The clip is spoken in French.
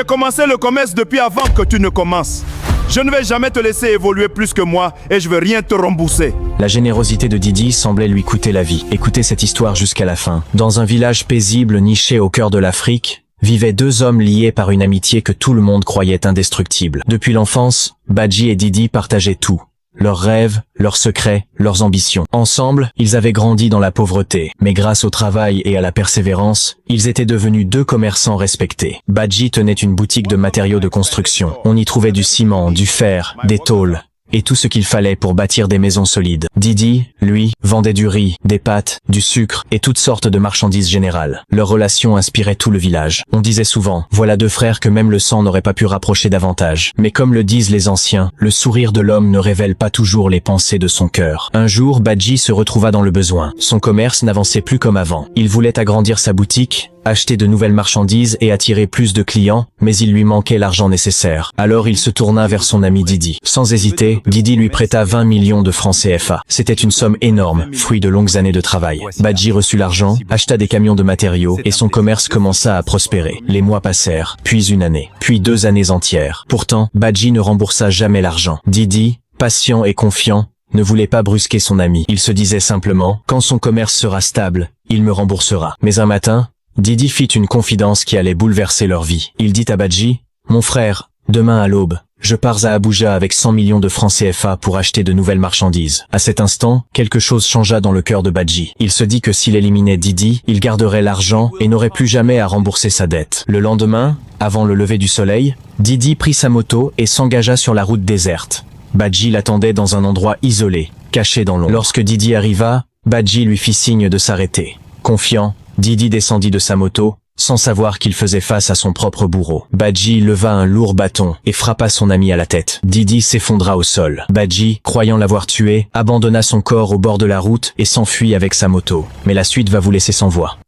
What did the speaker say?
J'ai commencé le commerce depuis avant que tu ne commences. Je ne vais jamais te laisser évoluer plus que moi et je veux rien te rembourser. La générosité de Didi semblait lui coûter la vie. Écoutez cette histoire jusqu'à la fin. Dans un village paisible niché au cœur de l'Afrique, vivaient deux hommes liés par une amitié que tout le monde croyait indestructible. Depuis l'enfance, Badji et Didi partageaient tout. Leurs rêves, leurs secrets, leurs ambitions. Ensemble, ils avaient grandi dans la pauvreté, mais grâce au travail et à la persévérance, ils étaient devenus deux commerçants respectés. Badji tenait une boutique de matériaux de construction. On y trouvait du ciment, du fer, des tôles, et tout ce qu'il fallait pour bâtir des maisons solides. Didi, lui, vendait du riz, des pâtes, du sucre et toutes sortes de marchandises générales. Leur relation inspirait tout le village. On disait souvent, voilà deux frères que même le sang n'aurait pas pu rapprocher davantage. Mais comme le disent les anciens, le sourire de l'homme ne révèle pas toujours les pensées de son cœur. Un jour, Badji se retrouva dans le besoin. Son commerce n'avançait plus comme avant. Il voulait agrandir sa boutique, acheter de nouvelles marchandises et attirer plus de clients, mais il lui manquait l'argent nécessaire. Alors il se tourna vers son ami Didi. Sans hésiter, Didi lui prêta 20 millions de francs CFA. C'était une somme énorme, fruit de longues années de travail. Badji reçut l'argent, acheta des camions de matériaux et son commerce commença à prospérer. Les mois passèrent, puis une année, puis 2 années entières. Pourtant, Badji ne remboursa jamais l'argent. Didi, patient et confiant, ne voulait pas brusquer son ami. Il se disait simplement, quand son commerce sera stable, il me remboursera. Mais un matin, Didi fit une confidence qui allait bouleverser leur vie. Il dit à Badji, « Mon frère, demain à l'aube, je pars à Abuja avec 100 millions de francs CFA pour acheter de nouvelles marchandises. » À cet instant, quelque chose changea dans le cœur de Badji. Il se dit que s'il éliminait Didi, il garderait l'argent et n'aurait plus jamais à rembourser sa dette. Le lendemain, avant le lever du soleil, Didi prit sa moto et s'engagea sur la route déserte. Badji l'attendait dans un endroit isolé, caché dans l'ombre. Lorsque Didi arriva, Badji lui fit signe de s'arrêter. Confiant, Didi descendit de sa moto, sans savoir qu'il faisait face à son propre bourreau. Badji leva un lourd bâton et frappa son ami à la tête. Didi s'effondra au sol. Badji, croyant l'avoir tué, abandonna son corps au bord de la route et s'enfuit avec sa moto. Mais la suite va vous laisser sans voix.